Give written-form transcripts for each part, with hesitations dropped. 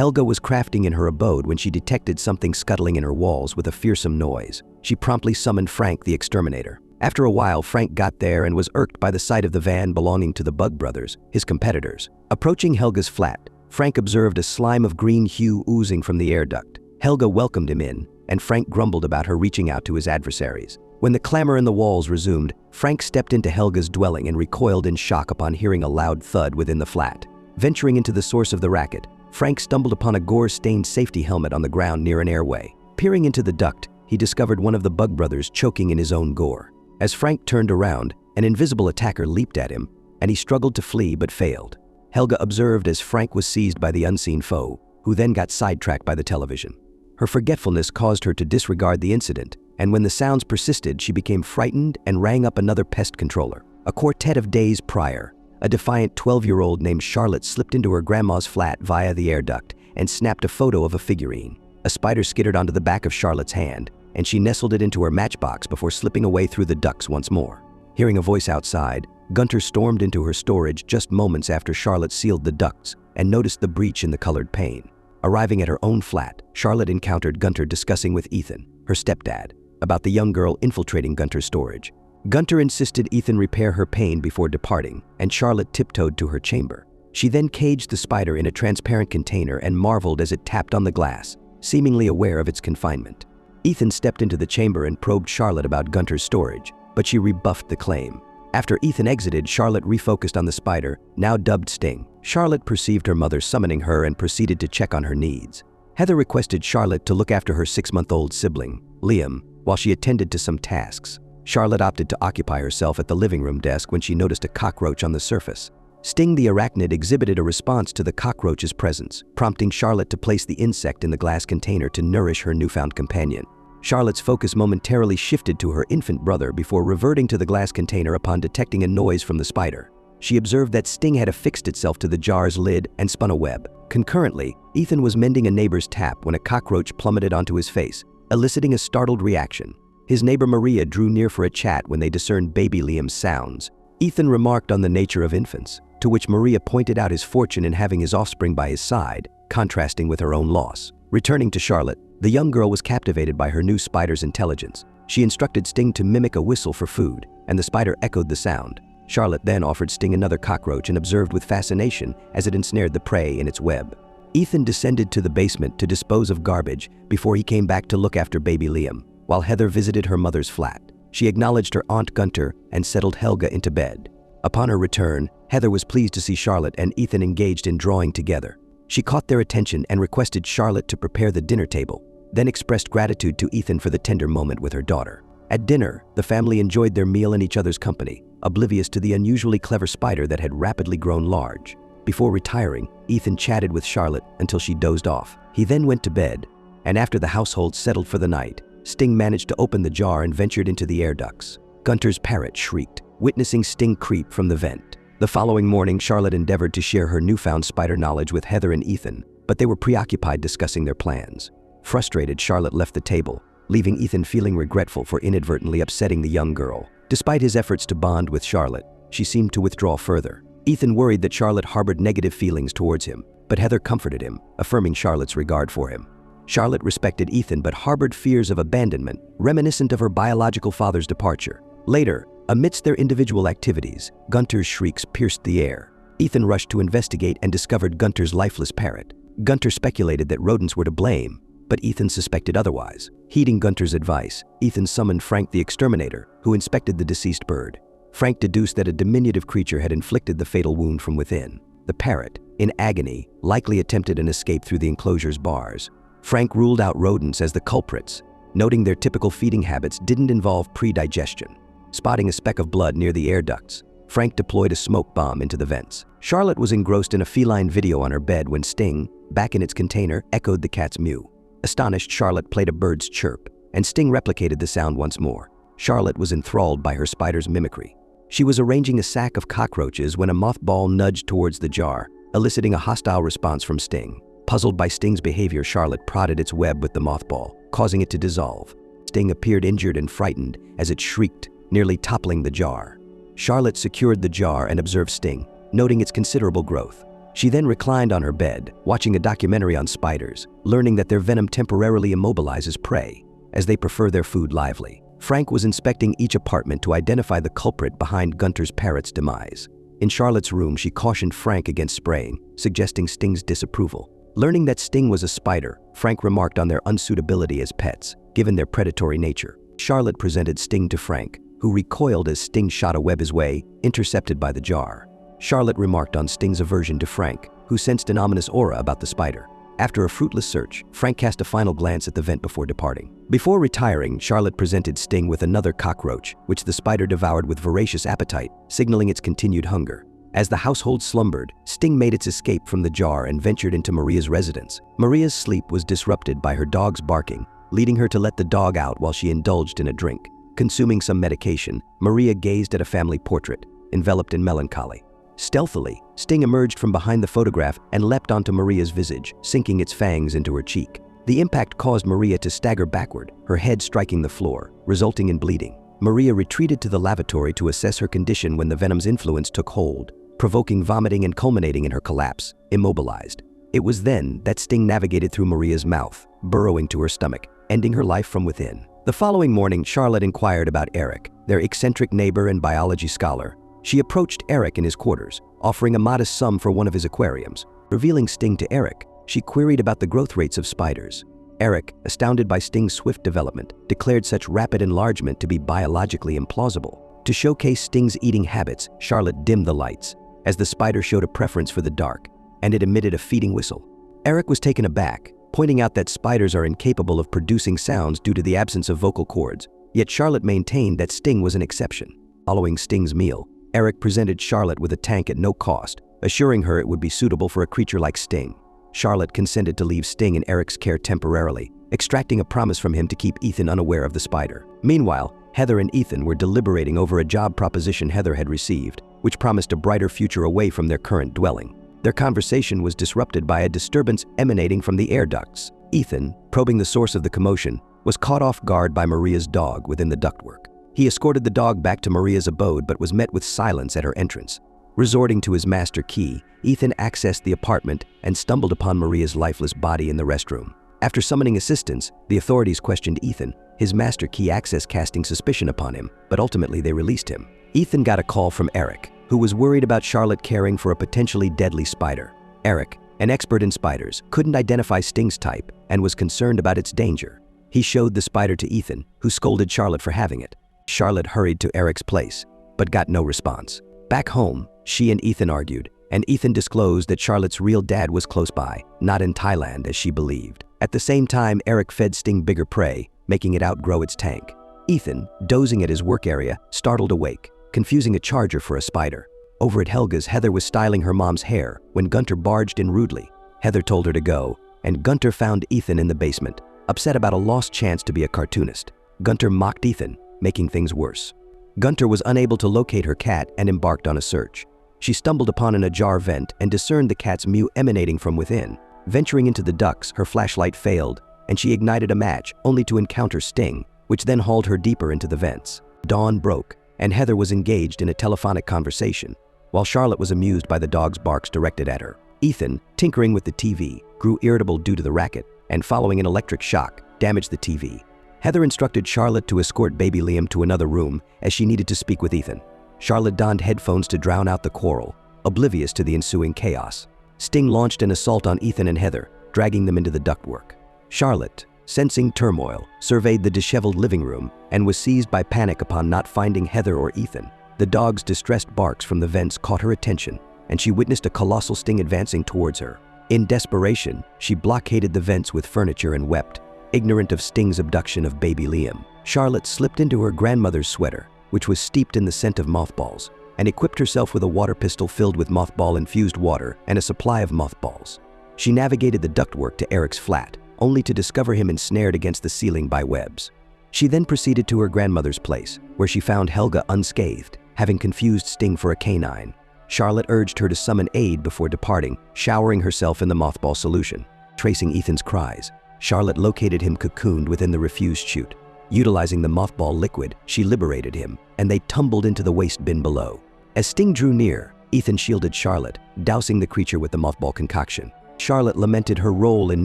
Helga was crafting in her abode when she detected something scuttling in her walls with a fearsome noise. She promptly summoned Frank the exterminator. After a while, Frank got there and was irked by the sight of the van belonging to the Bug Brothers, his competitors. Approaching Helga's flat, Frank observed a slime of green hue oozing from the air duct. Helga welcomed him in, and Frank grumbled about her reaching out to his adversaries. When the clamor in the walls resumed, Frank stepped into Helga's dwelling and recoiled in shock upon hearing a loud thud within the flat. Venturing into the source of the racket, Frank stumbled upon a gore-stained safety helmet on the ground near an airway. Peering into the duct, he discovered one of the Bug Brothers choking in his own gore. As Frank turned around, an invisible attacker leaped at him, and he struggled to flee but failed. Helga observed as Frank was seized by the unseen foe, who then got sidetracked by the television. Her forgetfulness caused her to disregard the incident, and when the sounds persisted, she became frightened and rang up another pest controller. A quartet of days prior, a defiant 12-year-old named Charlotte slipped into her grandma's flat via the air duct and snapped a photo of a figurine. A spider skittered onto the back of Charlotte's hand, and she nestled it into her matchbox before slipping away through the ducts once more. Hearing a voice outside, Gunter stormed into her storage just moments after Charlotte sealed the ducts and noticed the breach in the colored pane. Arriving at her own flat, Charlotte encountered Gunter discussing with Ethan, her stepdad, about the young girl infiltrating Gunter's storage. Gunter insisted Ethan repair her pane before departing, and Charlotte tiptoed to her chamber. She then caged the spider in a transparent container and marveled as it tapped on the glass, seemingly aware of its confinement. Ethan stepped into the chamber and probed Charlotte about Gunter's storage, but she rebuffed the claim. After Ethan exited, Charlotte refocused on the spider, now dubbed Sting. Charlotte perceived her mother summoning her and proceeded to check on her needs. Heather requested Charlotte to look after her 6-month-old sibling, Liam, while she attended to some tasks. Charlotte opted to occupy herself at the living room desk when she noticed a cockroach on the surface. Sting the arachnid exhibited a response to the cockroach's presence, prompting Charlotte to place the insect in the glass container to nourish her newfound companion. Charlotte's focus momentarily shifted to her infant brother before reverting to the glass container upon detecting a noise from the spider. She observed that Sting had affixed itself to the jar's lid and spun a web. Concurrently, Ethan was mending a neighbor's tap when a cockroach plummeted onto his face, eliciting a startled reaction. His neighbor Maria drew near for a chat when they discerned baby Liam's sounds. Ethan remarked on the nature of infants, to which Maria pointed out his fortune in having his offspring by his side, contrasting with her own loss. Returning to Charlotte, the young girl was captivated by her new spider's intelligence. She instructed Sting to mimic a whistle for food, and the spider echoed the sound. Charlotte then offered Sting another cockroach and observed with fascination as it ensnared the prey in its web. Ethan descended to the basement to dispose of garbage before he came back to look after baby Liam. While Heather visited her mother's flat, she acknowledged her aunt Gunter and settled Helga into bed. Upon her return, Heather was pleased to see Charlotte and Ethan engaged in drawing together. She caught their attention and requested Charlotte to prepare the dinner table, then expressed gratitude to Ethan for the tender moment with her daughter. At dinner, the family enjoyed their meal in each other's company, oblivious to the unusually clever spider that had rapidly grown large. Before retiring, Ethan chatted with Charlotte until she dozed off. He then went to bed, and after the household settled for the night, Sting managed to open the jar and ventured into the air ducts. Gunter's parrot shrieked, witnessing Sting creep from the vent. The following morning, Charlotte endeavored to share her newfound spider knowledge with Heather and Ethan, but they were preoccupied discussing their plans. Frustrated, Charlotte left the table, leaving Ethan feeling regretful for inadvertently upsetting the young girl. Despite his efforts to bond with Charlotte, she seemed to withdraw further. Ethan worried that Charlotte harbored negative feelings towards him, but Heather comforted him, affirming Charlotte's regard for him. Charlotte respected Ethan but harbored fears of abandonment, reminiscent of her biological father's departure. Later, amidst their individual activities, Gunter's shrieks pierced the air. Ethan rushed to investigate and discovered Gunter's lifeless parrot. Gunter speculated that rodents were to blame, but Ethan suspected otherwise. Heeding Gunter's advice, Ethan summoned Frank the exterminator, who inspected the deceased bird. Frank deduced that a diminutive creature had inflicted the fatal wound from within. The parrot, in agony, likely attempted an escape through the enclosure's bars. Frank ruled out rodents as the culprits, noting their typical feeding habits didn't involve pre-digestion. Spotting a speck of blood near the air ducts, Frank deployed a smoke bomb into the vents. Charlotte was engrossed in a feline video on her bed when Sting, back in its container, echoed the cat's mew. Astonished, Charlotte played a bird's chirp, and Sting replicated the sound once more. Charlotte was enthralled by her spider's mimicry. She was arranging a sack of cockroaches when a mothball nudged towards the jar, eliciting a hostile response from Sting. Puzzled by Sting's behavior, Charlotte prodded its web with the mothball, causing it to dissolve. Sting appeared injured and frightened as it shrieked, nearly toppling the jar. Charlotte secured the jar and observed Sting, noting its considerable growth. She then reclined on her bed, watching a documentary on spiders, learning that their venom temporarily immobilizes prey, as they prefer their food lively. Frank was inspecting each apartment to identify the culprit behind Gunter's parrot's demise. In Charlotte's room, she cautioned Frank against spraying, suggesting Sting's disapproval. Learning that Sting was a spider, Frank remarked on their unsuitability as pets, given their predatory nature. Charlotte presented Sting to Frank, who recoiled as Sting shot a web his way, intercepted by the jar. Charlotte remarked on Sting's aversion to Frank, who sensed an ominous aura about the spider. After a fruitless search, Frank cast a final glance at the vent before departing. Before retiring, Charlotte presented Sting with another cockroach, which the spider devoured with voracious appetite, signaling its continued hunger. As the household slumbered, Sting made its escape from the jar and ventured into Maria's residence. Maria's sleep was disrupted by her dog's barking, leading her to let the dog out while she indulged in a drink. Consuming some medication, Maria gazed at a family portrait, enveloped in melancholy. Stealthily, Sting emerged from behind the photograph and leapt onto Maria's visage, sinking its fangs into her cheek. The impact caused Maria to stagger backward, her head striking the floor, resulting in bleeding. Maria retreated to the lavatory to assess her condition when the venom's influence took hold, provoking vomiting and culminating in her collapse, immobilized. It was then that Sting navigated through Maria's mouth, burrowing to her stomach, ending her life from within. The following morning, Charlotte inquired about Eric, their eccentric neighbor and biology scholar. She approached Eric in his quarters, offering a modest sum for one of his aquariums. Revealing Sting to Eric, she queried about the growth rates of spiders. Eric, astounded by Sting's swift development, declared such rapid enlargement to be biologically implausible. To showcase Sting's eating habits, Charlotte dimmed the lights, as the spider showed a preference for the dark, and it emitted a feeding whistle. Eric was taken aback, pointing out that spiders are incapable of producing sounds due to the absence of vocal cords, yet Charlotte maintained that Sting was an exception. Following Sting's meal, Eric presented Charlotte with a tank at no cost, assuring her it would be suitable for a creature like Sting. Charlotte consented to leave Sting in Eric's care temporarily, extracting a promise from him to keep Ethan unaware of the spider. Meanwhile, Heather and Ethan were deliberating over a job proposition Heather had received, which promised a brighter future away from their current dwelling. Their conversation was disrupted by a disturbance emanating from the air ducts. Ethan, probing the source of the commotion, was caught off guard by Maria's dog within the ductwork. He escorted the dog back to Maria's abode but was met with silence at her entrance. Resorting to his master key, Ethan accessed the apartment and stumbled upon Maria's lifeless body in the restroom. After summoning assistance, the authorities questioned Ethan, his master key access casting suspicion upon him, but ultimately they released him. Ethan got a call from Eric, who was worried about Charlotte caring for a potentially deadly spider. Eric, an expert in spiders, couldn't identify Sting's type and was concerned about its danger. He showed the spider to Ethan, who scolded Charlotte for having it. Charlotte hurried to Eric's place, but got no response. Back home, she and Ethan argued, and Ethan disclosed that Charlotte's real dad was close by, not in Thailand as she believed. At the same time, Eric fed Sting bigger prey, making it outgrow its tank. Ethan, dozing at his work area, startled awake, confusing a charger for a spider. Over at Helga's, Heather was styling her mom's hair when Gunter barged in rudely. Heather told her to go, and Gunter found Ethan in the basement, upset about a lost chance to be a cartoonist. Gunter mocked Ethan, making things worse. Gunter was unable to locate her cat and embarked on a search. She stumbled upon an ajar vent and discerned the cat's mew emanating from within. Venturing into the ducts, her flashlight failed, and she ignited a match only to encounter Sting, which then hauled her deeper into the vents. Dawn broke, and Heather was engaged in a telephonic conversation, while Charlotte was amused by the dog's barks directed at her. Ethan, tinkering with the TV, grew irritable due to the racket, and following an electric shock, damaged the TV. Heather instructed Charlotte to escort baby Liam to another room as she needed to speak with Ethan. Charlotte donned headphones to drown out the quarrel, oblivious to the ensuing chaos. Sting launched an assault on Ethan and Heather, dragging them into the ductwork. Charlotte, sensing turmoil, surveyed the disheveled living room and was seized by panic upon not finding Heather or Ethan. The dog's distressed barks from the vents caught her attention, and she witnessed a colossal Sting advancing towards her. In desperation, she blockaded the vents with furniture and wept, ignorant of Sting's abduction of baby Liam. Charlotte slipped into her grandmother's sweater, which was steeped in the scent of mothballs, and equipped herself with a water pistol filled with mothball-infused water and a supply of mothballs. She navigated the ductwork to Eric's flat, only to discover him ensnared against the ceiling by webs. She then proceeded to her grandmother's place, where she found Helga unscathed, having confused Sting for a canine. Charlotte urged her to summon aid before departing, showering herself in the mothball solution. Tracing Ethan's cries, Charlotte located him cocooned within the refuse chute. Utilizing the mothball liquid, she liberated him, and they tumbled into the waste bin below. As Sting drew near, Ethan shielded Charlotte, dousing the creature with the mothball concoction. Charlotte lamented her role in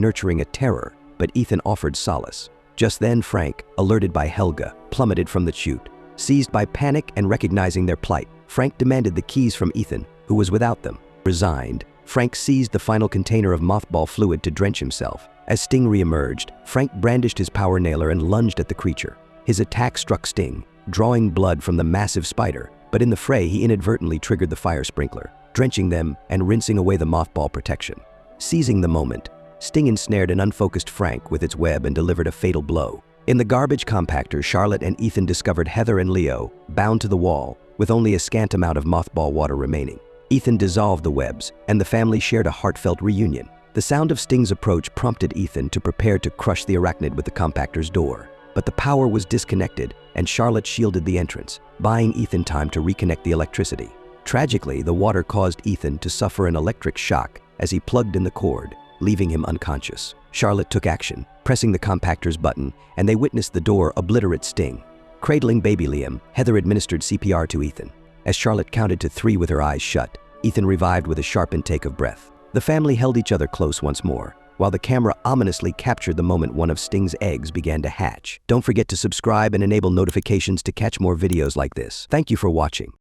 nurturing a terror, but Ethan offered solace. Just then Frank, alerted by Helga, plummeted from the chute. Seized by panic and recognizing their plight, Frank demanded the keys from Ethan, who was without them. Resigned, Frank seized the final container of mothball fluid to drench himself. As Sting re-emerged, Frank brandished his power nailer and lunged at the creature. His attack struck Sting, drawing blood from the massive spider, but in the fray he inadvertently triggered the fire sprinkler, drenching them and rinsing away the mothball protection. Seizing the moment, Sting ensnared an unfocused Frank with its web and delivered a fatal blow. In the garbage compactor, Charlotte and Ethan discovered Heather and Leo, bound to the wall, with only a scant amount of mothball water remaining. Ethan dissolved the webs, and the family shared a heartfelt reunion. The sound of Sting's approach prompted Ethan to prepare to crush the arachnid with the compactor's door. But the power was disconnected, and Charlotte shielded the entrance, buying Ethan time to reconnect the electricity. Tragically, the water caused Ethan to suffer an electric shock as he plugged in the cord, leaving him unconscious. Charlotte took action, pressing the compactor's button, and they witnessed the door obliterate Sting. Cradling baby Liam, Heather administered CPR to Ethan. As Charlotte counted to 3 with her eyes shut, Ethan revived with a sharp intake of breath. The family held each other close once more, while the camera ominously captured the moment one of Sting's eggs began to hatch. Don't forget to subscribe and enable notifications to catch more videos like this. Thank you for watching.